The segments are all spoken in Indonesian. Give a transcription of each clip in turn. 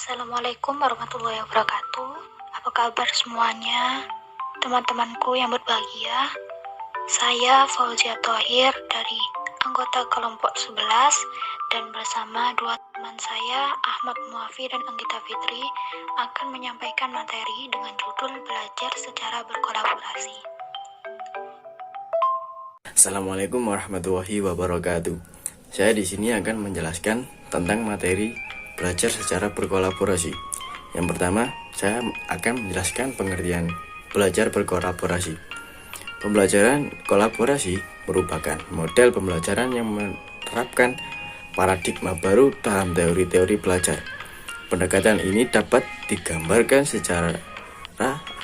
Assalamualaikum warahmatullahi wabarakatuh. Apa kabar semuanya? Teman-temanku yang berbahagia. Saya Fauzia Thohir dari anggota kelompok 11 dan bersama dua teman saya, Ahmad Muafi dan Anggita Fitri, akan menyampaikan materi dengan judul Belajar Secara Berkolaborasi. Assalamualaikum warahmatullahi wabarakatuh. Saya di sini akan menjelaskan tentang materi belajar secara berkolaborasi. Yang pertama, saya akan menjelaskan pengertian belajar berkolaborasi. Pembelajaran kolaborasi merupakan model pembelajaran yang menerapkan paradigma baru dalam teori-teori belajar. Pendekatan ini dapat digambarkan secara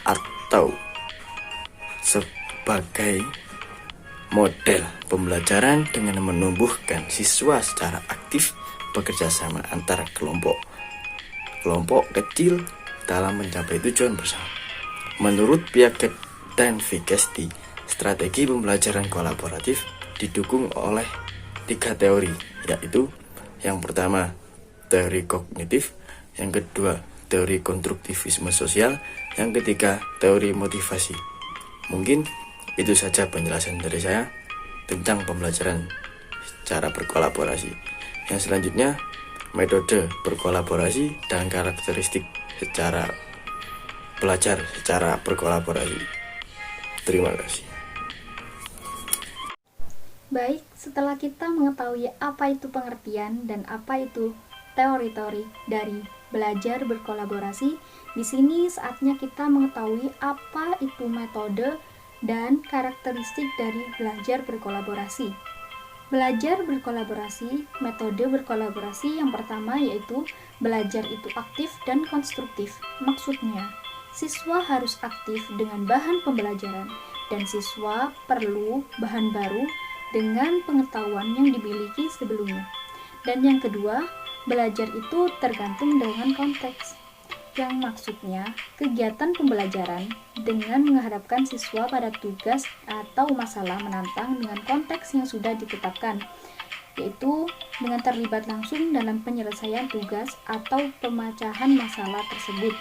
atau sebagai model pembelajaran dengan menumbuhkan siswa secara aktif bekerja sama antar kelompok kecil dalam mencapai tujuan bersama. Menurut Piaget dan Vygotsky, strategi pembelajaran kolaboratif didukung oleh 3 teori, yaitu yang pertama teori kognitif, yang kedua teori konstruktivisme sosial, yang ketiga teori motivasi. Mungkin itu saja penjelasan dari saya tentang pembelajaran secara berkolaborasi. Yang selanjutnya, metode berkolaborasi dan karakteristik secara belajar secara berkolaborasi. Terima kasih. Baik, setelah kita mengetahui apa itu pengertian dan apa itu teori-teori dari belajar berkolaborasi, di sini saatnya kita mengetahui apa itu metode dan karakteristik dari belajar berkolaborasi. Belajar berkolaborasi, metode berkolaborasi yang pertama yaitu belajar itu aktif dan konstruktif. Maksudnya, siswa harus aktif dengan bahan pembelajaran dan siswa perlu bahan baru dengan pengetahuan yang dimiliki sebelumnya. Dan yang kedua, belajar itu tergantung dengan konteks, yang maksudnya kegiatan pembelajaran dengan menghadapkan siswa pada tugas atau masalah menantang dengan konteks yang sudah ditetapkan, yaitu dengan terlibat langsung dalam penyelesaian tugas atau pemecahan masalah tersebut.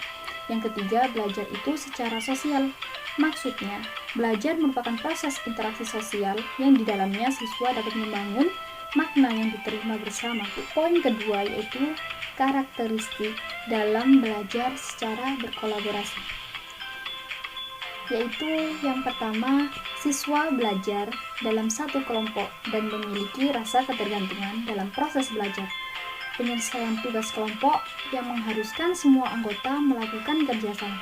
Yang ketiga, belajar itu secara sosial. Maksudnya, belajar merupakan proses interaksi sosial yang di dalamnya siswa dapat membangun makna yang diterima bersama. Poin kedua yaitu karakteristik dalam belajar secara berkolaborasi, yaitu yang pertama, siswa belajar dalam satu kelompok dan memiliki rasa ketergantungan dalam proses belajar. Penyelesaian tugas kelompok yang mengharuskan semua anggota melakukan kerjasama.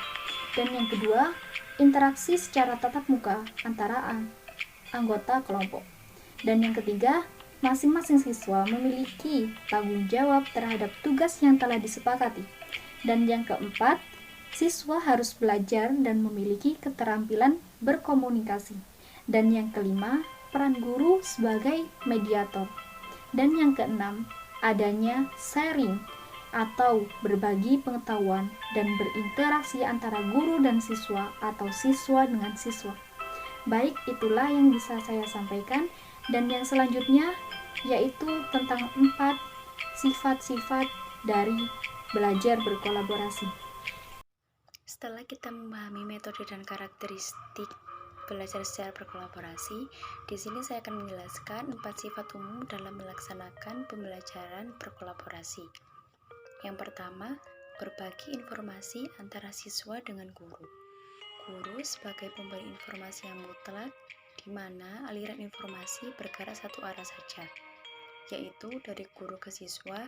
Dan yang kedua, interaksi secara tatap muka antara anggota kelompok. Dan yang ketiga, masing-masing siswa memiliki tanggung jawab terhadap tugas yang telah disepakati. Dan yang keempat, siswa harus belajar dan memiliki keterampilan berkomunikasi. Dan yang kelima, peran guru sebagai mediator. Dan yang keenam, adanya sharing atau berbagi pengetahuan dan berinteraksi antara guru dan siswa atau siswa dengan siswa. Baik, itulah yang bisa saya sampaikan. Dan yang selanjutnya yaitu tentang 4 sifat-sifat dari belajar berkolaborasi. Setelah kita memahami metode dan karakteristik belajar secara berkolaborasi, di sini saya akan menjelaskan 4 sifat umum dalam melaksanakan pembelajaran berkolaborasi. Yang pertama, berbagi informasi antara siswa dengan guru. Guru sebagai pemberi informasi yang mutlak, di mana aliran informasi bergerak satu arah saja, yaitu dari guru ke siswa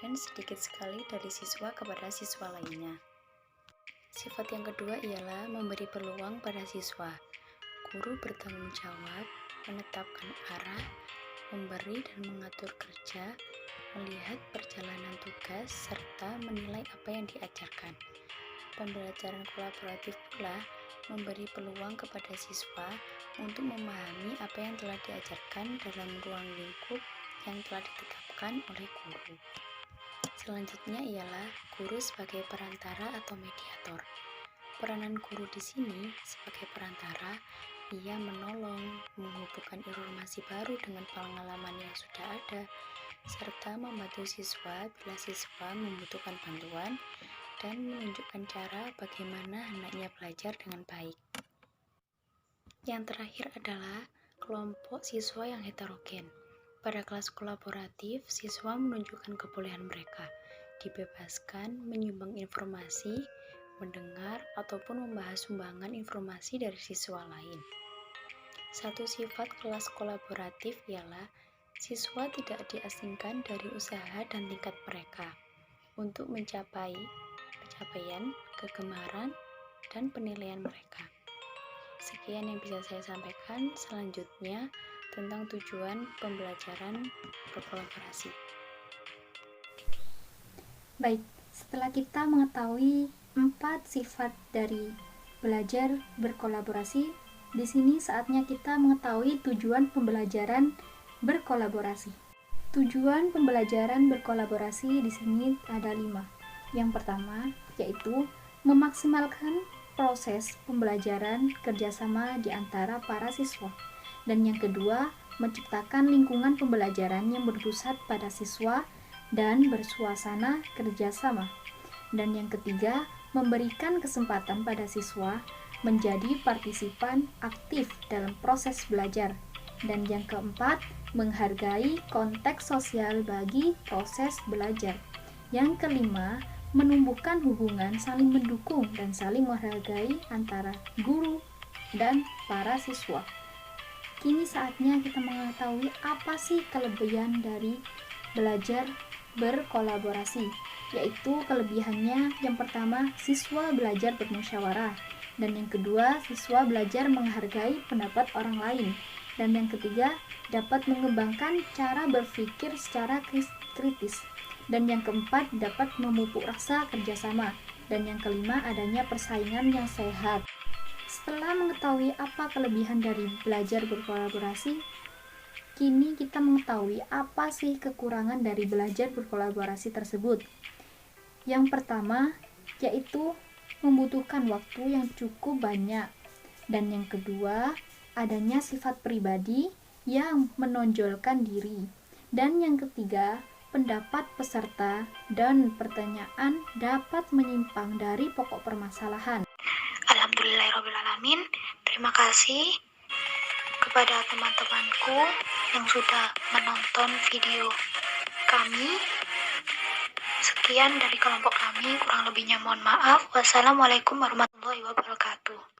dan sedikit sekali dari siswa kepada siswa lainnya. Sifat yang kedua ialah memberi peluang pada siswa. Guru bertanggung jawab menetapkan arah, memberi dan mengatur kerja, melihat perjalanan tugas, serta menilai apa yang diajarkan. Pembelajaran kolaboratif pula memberi peluang kepada siswa untuk memahami apa yang telah diajarkan dalam ruang lingkup yang telah ditetapkan oleh guru. Selanjutnya ialah guru sebagai perantara atau mediator. Peranan guru di sini sebagai perantara, ia menolong menghubungkan informasi baru dengan pengalaman yang sudah ada, serta membantu siswa bila siswa membutuhkan bantuan, dan menunjukkan cara bagaimana hendaknya belajar dengan baik. Yang terakhir adalah kelompok siswa yang heterogen. Pada kelas kolaboratif, siswa menunjukkan kebolehan mereka, dibebaskan menyumbang informasi, mendengar, ataupun membahas sumbangan informasi dari siswa lain. Satu sifat kelas kolaboratif ialah siswa tidak diasingkan dari usaha dan tingkat mereka untuk mencapai pencapaian, kegemaran, dan penilaian mereka. Sekian yang bisa saya sampaikan. Selanjutnya tentang tujuan pembelajaran berkolaborasi. Baik, setelah kita mengetahui 4 sifat dari belajar berkolaborasi, di sini saatnya kita mengetahui tujuan pembelajaran berkolaborasi. Tujuan pembelajaran berkolaborasi di sini ada 5. Yang pertama yaitu memaksimalkan proses pembelajaran kerjasama di antara para siswa. Dan yang kedua, menciptakan lingkungan pembelajaran yang berpusat pada siswa dan bersuasana kerjasama. Dan yang ketiga, memberikan kesempatan pada siswa menjadi partisipan aktif dalam proses belajar. Dan yang keempat, menghargai konteks sosial bagi proses belajar. Yang kelima, menumbuhkan hubungan saling mendukung dan saling menghargai antara guru dan para siswa. Kini saatnya kita mengetahui apa sih kelebihan dari belajar berkolaborasi, yaitu kelebihannya yang pertama, siswa belajar bermusyawarah, dan yang kedua, siswa belajar menghargai pendapat orang lain, dan yang ketiga, dapat mengembangkan cara berpikir secara kritis, dan yang keempat, dapat memupuk rasa kerjasama, dan yang kelima, adanya persaingan yang sehat. Setelah mengetahui apa kelebihan dari belajar berkolaborasi, kini kita mengetahui apa sih kekurangan dari belajar berkolaborasi tersebut. Yang pertama, yaitu membutuhkan waktu yang cukup banyak, dan yang kedua, adanya sifat pribadi yang menonjolkan diri, dan yang ketiga, pendapat peserta dan pertanyaan dapat menyimpang dari pokok permasalahan. Alhamdulillahirrahmanirrahim. Terima kasih kepada teman-temanku yang sudah menonton video kami. Sekian dari kelompok kami, kurang lebihnya mohon maaf. Wassalamualaikum warahmatullahi wabarakatuh.